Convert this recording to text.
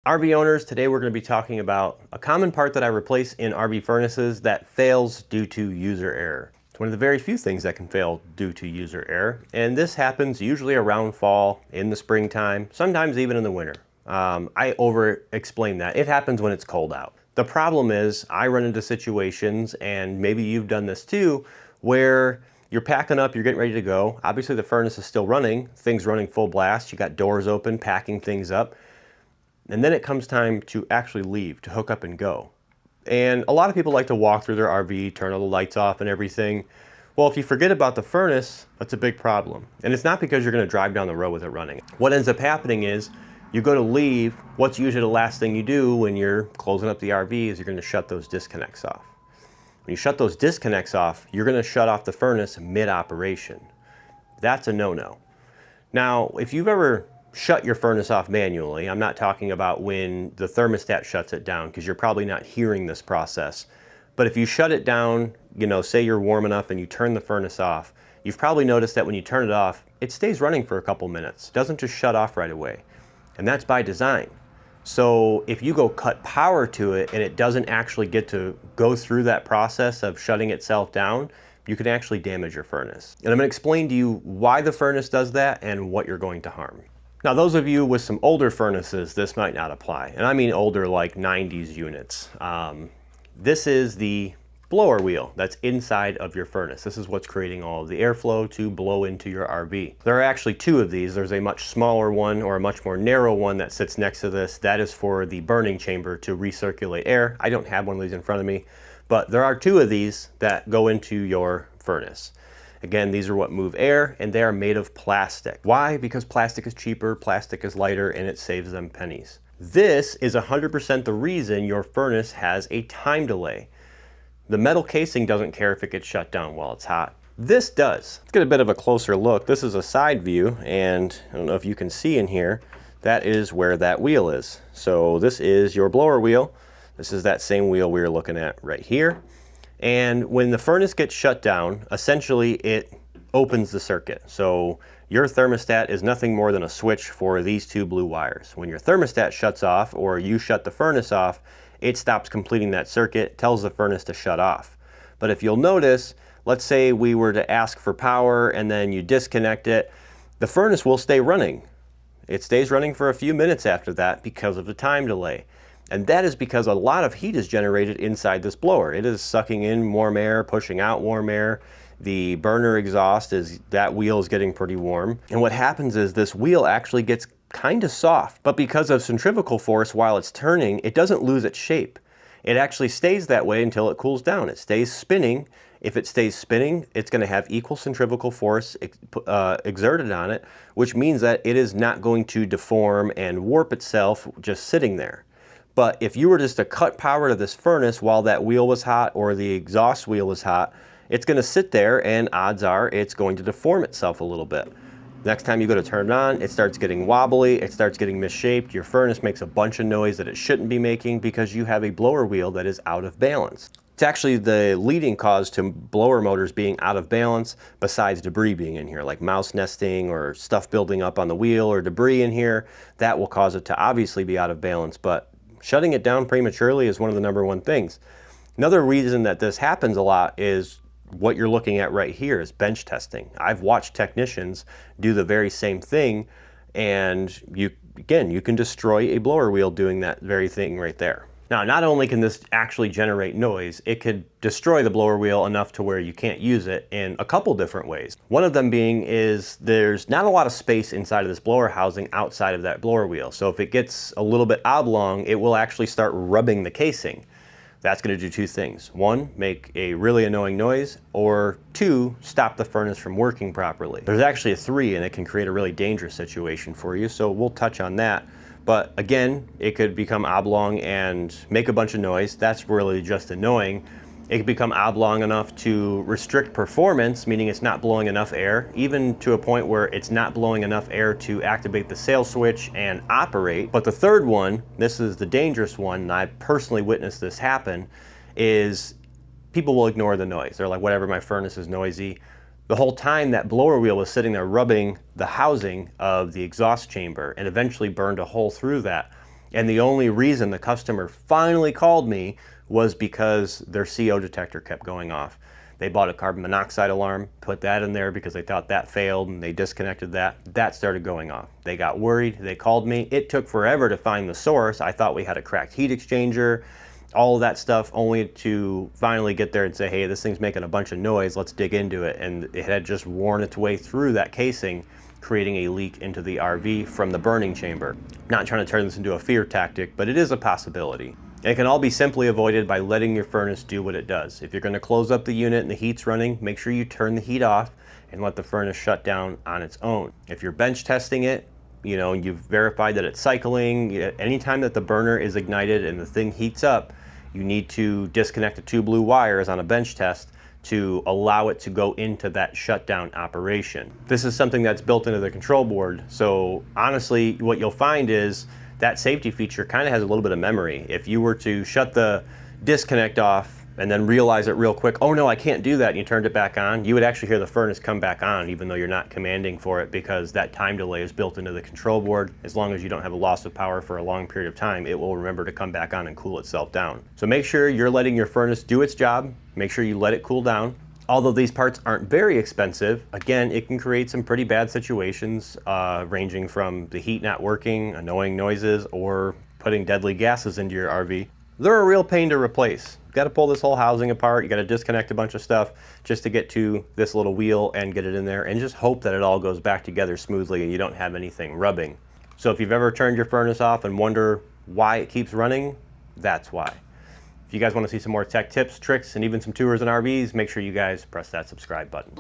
RV owners, today we're going to be talking about a common part that I replace in RV furnaces that fails due to user error. It's one of the very few things that can fail due to user error, and this happens usually around fall, in the springtime, sometimes even in the winter. I over-explain that. It happens when it's cold out. The problem is I run into situations, and maybe you've done this too, where you're packing up, you're getting ready to go. Obviously the furnace is still running, things running full blast, you got doors open, packing things up. And then it comes time to actually leave, to hook up and go. And a lot of people like to walk through their RV, turn all the lights off and everything. Well, if you forget about the furnace, that's a big problem. And it's not because you're going to drive down the road with it running. What ends up happening is you go to leave, what's usually the last thing you do when you're closing up the RV is you're going to shut those disconnects off. When you shut those disconnects off, you're going to shut off the furnace mid-operation. That's a no-no. Now, if you've ever shut your furnace off manually, I'm not talking about when the thermostat shuts it down, because you're probably not hearing this process. But if you shut it down, say you're warm enough and you turn the furnace off, you've probably noticed that when you turn it off, it stays running for a couple minutes. It doesn't just shut off right away. And that's by design. So if you go cut power to it and it doesn't actually get to go through that process of shutting itself down, you can actually damage your furnace. And I'm going to explain to you why the furnace does that and what you're going to harm. Now, those of you with some older furnaces, this might not apply. And I mean older, like 90s units. This is the blower wheel that's inside of your furnace. This is what's creating all of the airflow to blow into your RV. There are actually two of these. There's a much smaller one or a much more narrow one that sits next to this. That is for the burning chamber to recirculate air. I don't have one of these in front of me, but there are two of these that go into your furnace. Again, these are what move air, and they are made of plastic. Why? Because plastic is cheaper, plastic is lighter, and it saves them pennies. This is 100% the reason your furnace has a time delay. The metal casing doesn't care if it gets shut down while it's hot. This does. Let's get a bit of a closer look. This is a side view, and I don't know if you can see in here, that is where that wheel is. So this is your blower wheel. This is that same wheel we were looking at right here. And when the furnace gets shut down, essentially it opens the circuit. So your thermostat is nothing more than a switch for these two blue wires. When your thermostat shuts off, or you shut the furnace off, it stops completing that circuit, tells the furnace to shut off. But if you'll notice, let's say we were to ask for power and then you disconnect it, the furnace will stay running. It stays running for a few minutes after that because of the time delay. And that is because a lot of heat is generated inside this blower. It is sucking in warm air, pushing out warm air. The burner exhaust that wheel is getting pretty warm. And what happens is this wheel actually gets kind of soft, but because of centrifugal force while it's turning, it doesn't lose its shape. It actually stays that way until it cools down. It stays spinning. If it stays spinning, it's going to have equal centrifugal force exerted on it, which means that it is not going to deform and warp itself just sitting there. But if you were just to cut power to this furnace while that wheel was hot or the exhaust wheel was hot, it's going to sit there and odds are it's going to deform itself a little bit. Next time you go to turn it on, it starts getting wobbly, it starts getting misshaped, your furnace makes a bunch of noise that it shouldn't be making because you have a blower wheel that is out of balance. It's actually the leading cause to blower motors being out of balance, besides debris being in here, like mouse nesting or stuff building up on the wheel or debris in here. That will cause it to obviously be out of balance, but shutting it down prematurely is one of the #1 things. Another reason that this happens a lot is what you're looking at right here is bench testing. I've watched technicians do the very same thing, and you can destroy a blower wheel doing that very thing right there. Now, not only can this actually generate noise, it could destroy the blower wheel enough to where you can't use it in a couple different ways. One of them being is there's not a lot of space inside of this blower housing outside of that blower wheel. So if it gets a little bit oblong, it will actually start rubbing the casing. That's going to do two things. One, make a really annoying noise, or two, stop the furnace from working properly. There's actually a three, and it can create a really dangerous situation for you, so we'll touch on that. But again, it could become oblong and make a bunch of noise. That's really just annoying. It could become oblong enough to restrict performance, meaning it's not blowing enough air, even to a point where it's not blowing enough air to activate the sail switch and operate. But the third one, this is the dangerous one, and I personally witnessed this happen, is people will ignore the noise. They're like, whatever, my furnace is noisy. The whole time that blower wheel was sitting there rubbing the housing of the exhaust chamber and eventually burned a hole through that. And the only reason the customer finally called me was because their CO detector kept going off. They bought a carbon monoxide alarm, put that in there because they thought that failed, and they disconnected that. That started going off. They got worried, they called me. It took forever to find the source. I thought we had a cracked heat exchanger, all of that stuff, only to finally get there and say, hey, this thing's making a bunch of noise, let's dig into it. And it had just worn its way through that casing, creating a leak into the RV from the burning chamber. Not trying to turn this into a fear tactic, but it is a possibility. It can all be simply avoided by letting your furnace do what it does. If you're going to close up the unit and the heat's running, make sure you turn the heat off and let the furnace shut down on its own. If you're bench testing it, you've verified that it's cycling. Anytime that the burner is ignited and the thing heats up, you need to disconnect the 2 blue wires on a bench test to allow it to go into that shutdown operation. This is something that's built into the control board. So honestly, what you'll find is that safety feature kind of has a little bit of memory. If you were to shut the disconnect off and then realize it real quick, oh no, I can't do that, and you turned it back on, you would actually hear the furnace come back on even though you're not commanding for it, because that time delay is built into the control board. As long as you don't have a loss of power for a long period of time, it will remember to come back on and cool itself down. So make sure you're letting your furnace do its job. Make sure you let it cool down. Although these parts aren't very expensive, again, it can create some pretty bad situations, ranging from the heat not working, annoying noises, or putting deadly gases into your RV. They're a real pain to replace. You've got to pull this whole housing apart, you got to disconnect a bunch of stuff just to get to this little wheel and get it in there, and just hope that it all goes back together smoothly and you don't have anything rubbing. So if you've ever turned your furnace off and wonder why it keeps running, that's why. If you guys want to see some more tech tips, tricks, and even some tours in RVs, make sure you guys press that subscribe button.